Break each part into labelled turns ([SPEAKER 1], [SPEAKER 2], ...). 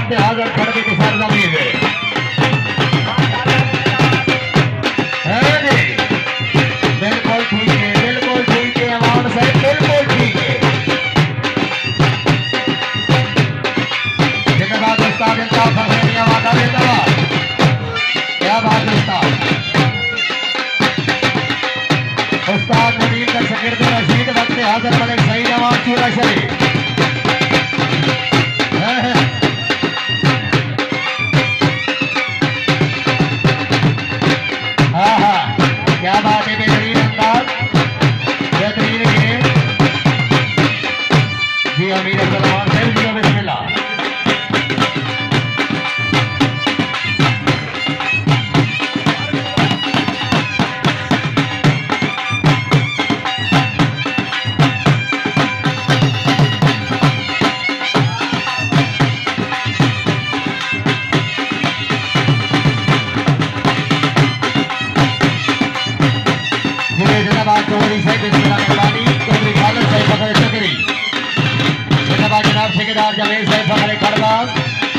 [SPEAKER 1] सामने हाजिर खड़े के साथ जमीन है बिल्कुल ठीक है अमाउंट साहब बिल्कुल ठीक है। जिंदाबाद उस्ताद इंसाफ फखरिया वादा जिंदाबाद। क्या बात उस्ताद नदीम का शकीर्द रशीद वक्त हाजिर मलिक सईद अवान चूरा शरीफ क्या बात है बेहतरीन अंदाज बेहतरीन गेम जी अमीर सलमान साहब जी बिस्मिल्लाह। ठेकेदार जमीन साहब फखरे खड़वा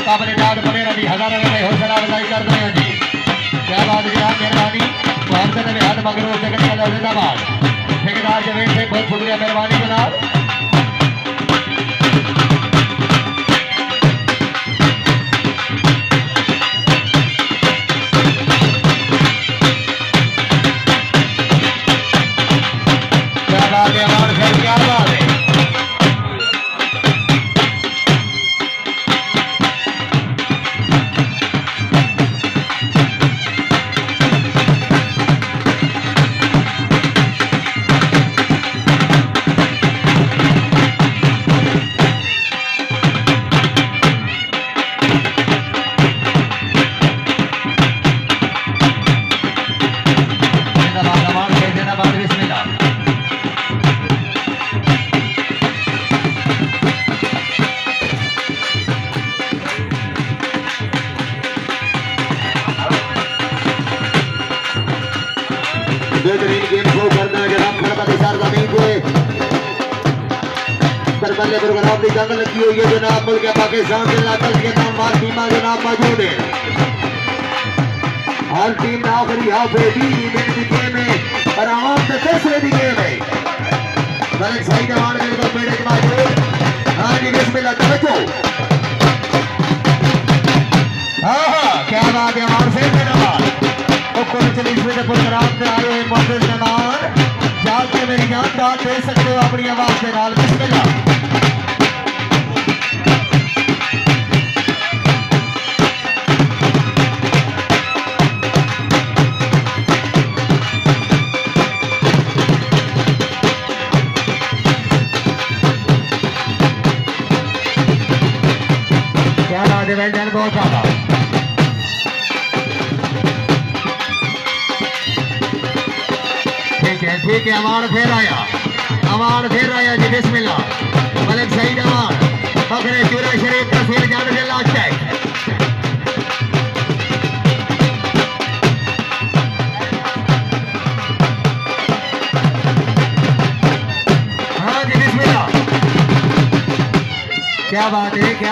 [SPEAKER 1] काबिल दाद बने रवि हजारों रुपए हौसला अफजाई कर रहे हैं जी। क्या बात है जनाब मेहरबानी मोहम्मद ने हाथ मगरू जिंदाबाद ठेकेदार जमीन साहब बहुत शुक्रिया मेहरबानी जनाब। क्या बात है हमारे साहब क्या बात है बेहतरीन गेम शो करना जनाब खड़पति सार जमीन पे बरबल्ले रगराम की जंग लगी हुई है जनाब। मुल्क पाकिस्तान के लाकल के नाम मार टीमा जनाब मौजूद है। हर टीम ने आखिरी हाफे दी मिनट की गेम है और आवाम से तीसरे की गेम है। मलिक सही जवान बिल्कुल बेड़े के मौजूद। हाँ जी बिस्मिल्लाह तवज्जो। हाँ क्या बात है हमारे से धन्यवाद प्रोग्राम से आए हुए मौजूद मेहमान जाके मेरी जान बात दे सकते हो अपनी आवाज के नाल बिस्मिल्लाह। क्या बात है वेल डन बहुत ज्यादा। ठीक है अमान फिर आया जी बिस्मिल्लाह। मलिक सईद अमान फखरे चूरा शरीफ तस्वीर जाने से लास्ट है। हाँ जी बिस्मिल्लाह। क्या बात है ठीक है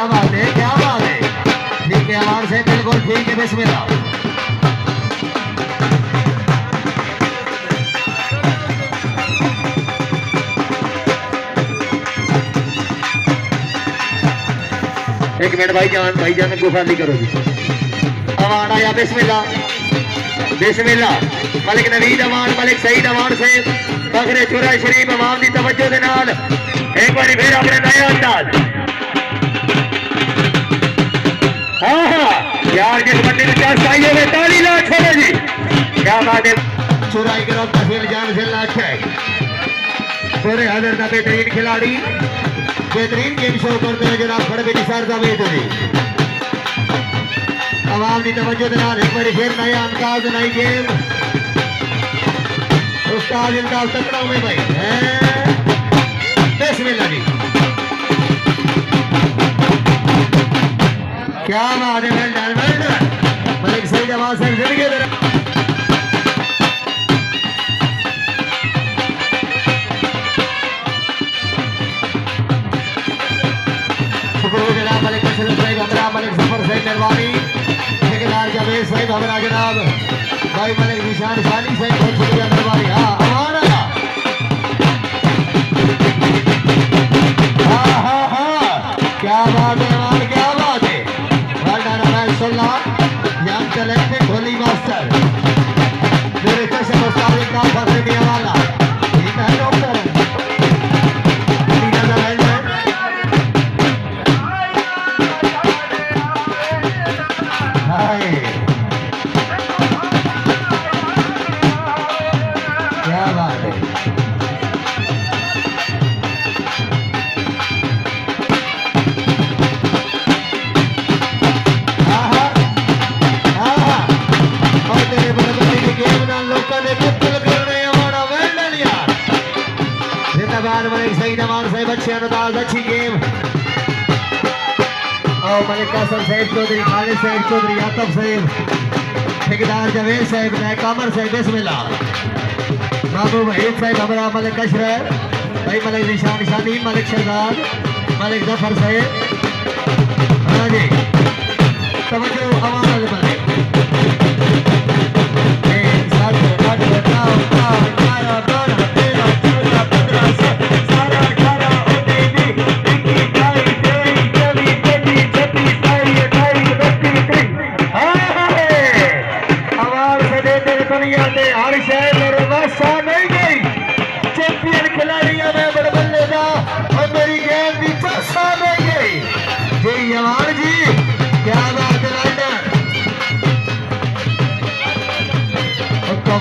[SPEAKER 1] अमान से बिल्कुल ठीक है बिस्मिल्लाह। एक मिनट भाईजान को खाली करो जी। अमान आया बिस्मिल्लाह मलिक नवीद अमान मलिक सईद अमान से फखरे चूरा शरीफ अवाम की तवज्जो के नाल एक बार फिर अपने नया अंदाज। हाँ यार जिस बंदे ने चार आई हो ताली ला छोड़ो जी। क्या बात है चुराई करो तहसील जान से लाख है पूरे हजर का बेहतरीन खिलाड़ी बेहतरीन गेम शो करते हैं जनाब खड़बे की सार जावेद जी। आवाम की तवज्जो के नाल एक बार फिर नया अंदाज नई गेम उस्ताद इंदाज तकड़ा में भाई बिस्मिल्लाह जी। क्या बात है वेल डन मलिक सईद आवाज से जिंदगी मलिक से मेहरबानी ठेकेदार जावेद साहब हमारा जनाब भाई मलिक निशान सानी साहब बहुत शुक्रिया मेहरबानी। हाँ अमान आया हाँ क्या बात है अमान क्या बात है यंग टैलेंटेड ढोली मास्टर मेरे कसम उस्ताद का फखर दिया वाला ठीक है डॉक्टर क्या बात है अच्छे अंदाज अच्छी गेम और मलिक कासम साहब चौधरी खालिद साहब चौधरी आतफ साहब ठेकेदार जावेद साहब नायकामर साहब बिस्मिल्लाह बाबू वहीद साहब हमारा मलिक अशरफ भाई मलिक निशान शानी मलिक शहजाद मलिक जफर साहब हाँ जी तवज्जो अवाम मलिक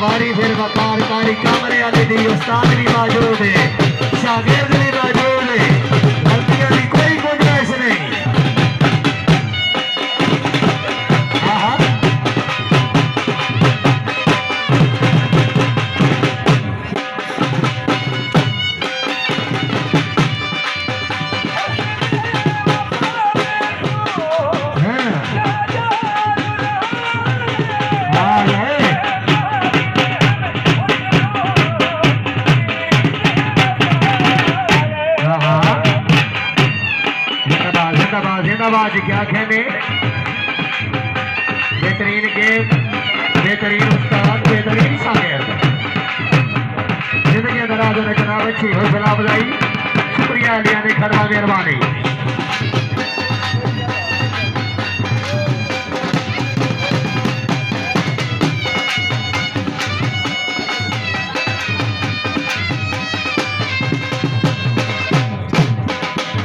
[SPEAKER 1] हमारी फिर वकार कारी कमरे वाले दी उस्ताद भी मौजूद है शागिर्द भी मौजूद है गलतियों की कोई गुंजाइश नहीं। जिंदाबाद क्या कहने बेहतरीन गेम बेहतरीन उस्ताद बेहतरीन शागिर्द जिंदगी दराज होने जनाब अच्छी हौसला अफजाई शुक्रिया लिया ने खड़ा मेहरबानी।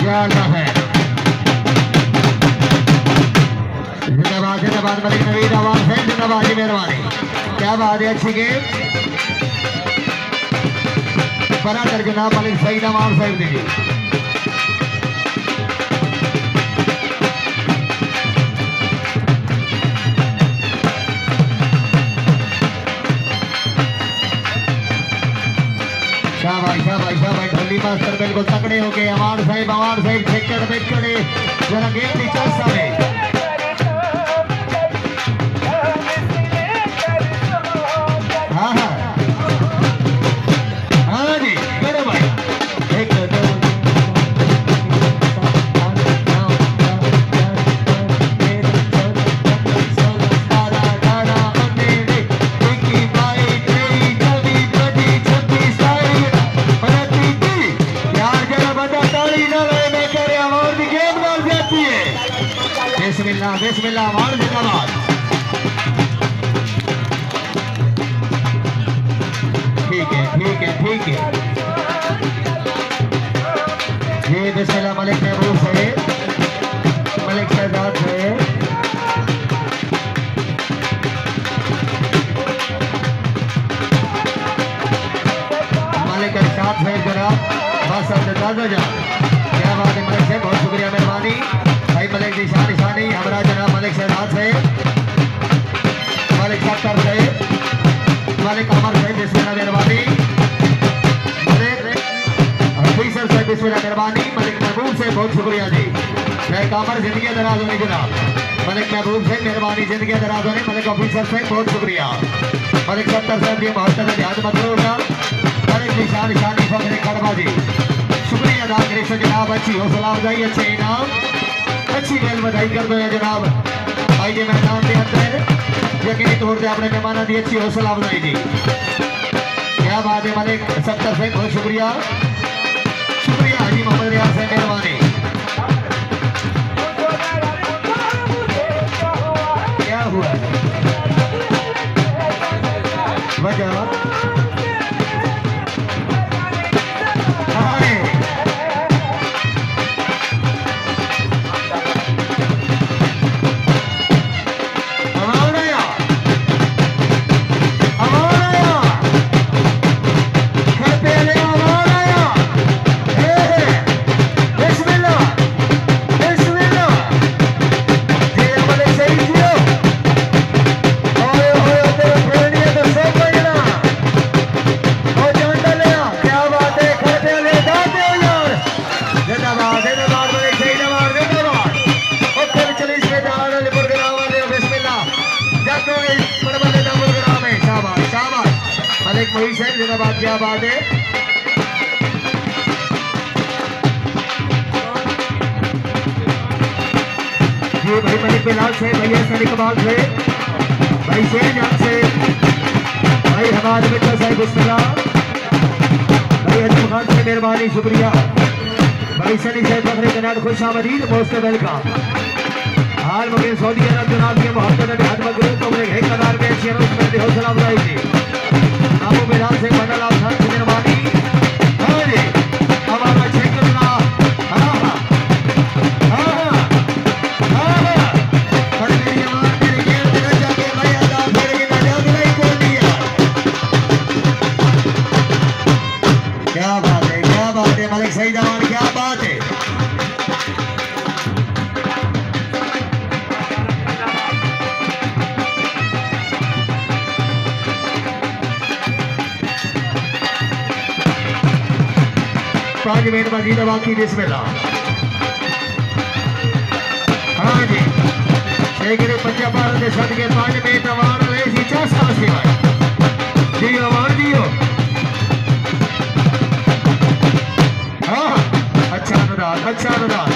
[SPEAKER 1] क्या है जिंदाबाद मलिक नवीद आवाज है जिंदाबाद जी मेहरबानी क्या बात है अच्छी गेम बना कर जनाब मलिक सईद अमान साहब दीजिए शाबाश ढोली मास्टर बिल्कुल तकड़े हो गए अमान साहब ठेकर बेचड़े जरा गेम की चर्चा में बिस्मिल्लाह मार जिंदाबाद ठीक है ये बिस्मिल्लाह मलिक महबूब से मलिक शहजाद से मलिक अरशाद से जनाब बस क्या बात है मलिक से बहुत शुक्रिया मेहरबानी भाई मलिक निशान निशानी हमारा जनाब मलिक शहजाद से मलिक सत्तर से मलिक अमर से बिस्मिल्लाह मेहरबानी ऑफिसर से बिस्मिल्लाह मेहरबानी मलिक महबूब से बहुत शुक्रिया जी कामर जिंदगी दराज होने जनाब मलिक महबूब से मेहरबानी जिंदगी दराज होने मलिक ऑफिसर से बहुत शुक्रिया मलिक सत्तर से भी बहुत ध्यान मत होगा मलिक निशान निशानी फखरे खड़बा जी शुक्रिया अदा करे जनाब अच्छी हौसला अफजाई अच्छे इनाम अच्छी दिल बधाई कर दो जनाब भाई जी मैदान के अंदर यकीनी तौर पर अपने मेहमानों की अच्छी हौसला अफजाई दी। क्या बात है मलिक सत्तर से बहुत शुक्रिया हाजी मोहम्मद रियाज से मेहरबानी। क्या हुआ वजह जिंदाबाद। क्या बात है जी भाई मलिक बिलाल से भाई सनी कमाल से भाई शेर जान से भाई हमारे मित्र साहब बिस्मिल्लाह भाई अजम खान से मेहरबानी शुक्रिया भाई सनी से फखरे जनाब खुश आमदीद मोस्ट वेलकम। हाल मुझे सऊदी अरब जनाब के मोहब्बत में हाथ मगरू तो मेरे एक कतार में अच्छी हौसला अफजाई थी। आपको बिलाल से बदल आप खान की मेहरबानी। हाँ जी हमारा चेक करना क्या बात है मलिक सही जवान क्या बात है। पांच मिनट मजीद बाकी बिस्मिल्लाह। हाँ जी शेखरे पंजाब के सद के 5 मिनट अवान रहे सी 4 साल की भाई जी अवान दियो। हाँ अच्छा अनुदान अच्छा अनुदान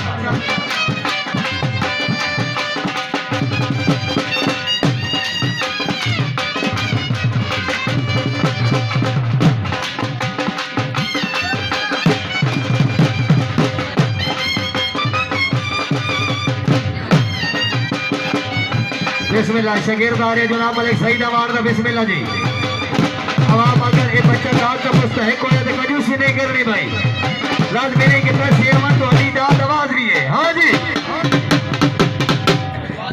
[SPEAKER 1] बिस्मिल्लाह शगीरदार जनाब मलिक सईद अवान का बिस्मिल्लाह जी। अब आप अगर ये बच्चा दाद का मुस्तहिक हो तो कंजूसी नहीं करनी भाई लाजमी की तरफ से अमन तो अली दाद आवाज भी है। हाँ जी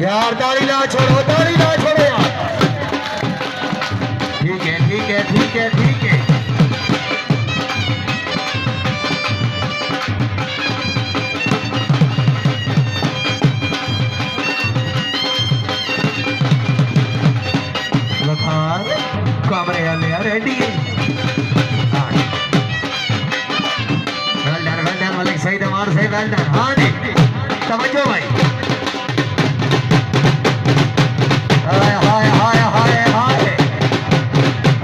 [SPEAKER 1] यार ताली ना छोड़ो यार ठीक है ठीक है ठीक है ठीक है। कमरे रेडी है वेल डन मलिक सईद अवान से वेल डन। हाँ जी समझो भाई हाय हाय हाय हाय हाय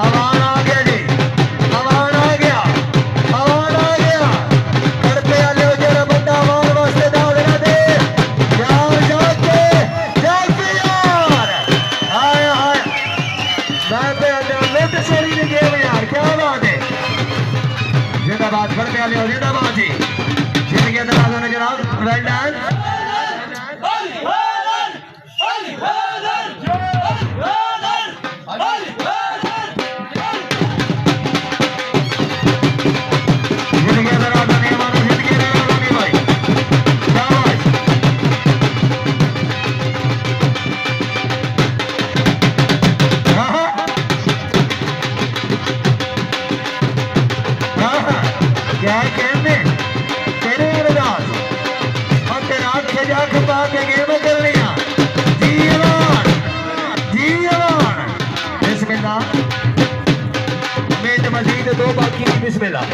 [SPEAKER 1] अवान आ गया जी अवान आ गया घर पे आले हो जरा बंदा अवान वास्ते दाद ना दे जाओ जाके यार हाय हाय मैं पे चोरी ने गेम यार क्या बात है। जिंदाबाद घर पे आले हो जिंदाबाद जी जिंदगी अंदर ने जनाब वेल डन। क्या कहने तेरे इरदाद और तेरा आंखें जाके बात है गेम कर लिया जी अवान बिस्मिल्लाह मिनट मजीद 2 बाकी बिस्मिल्लाह।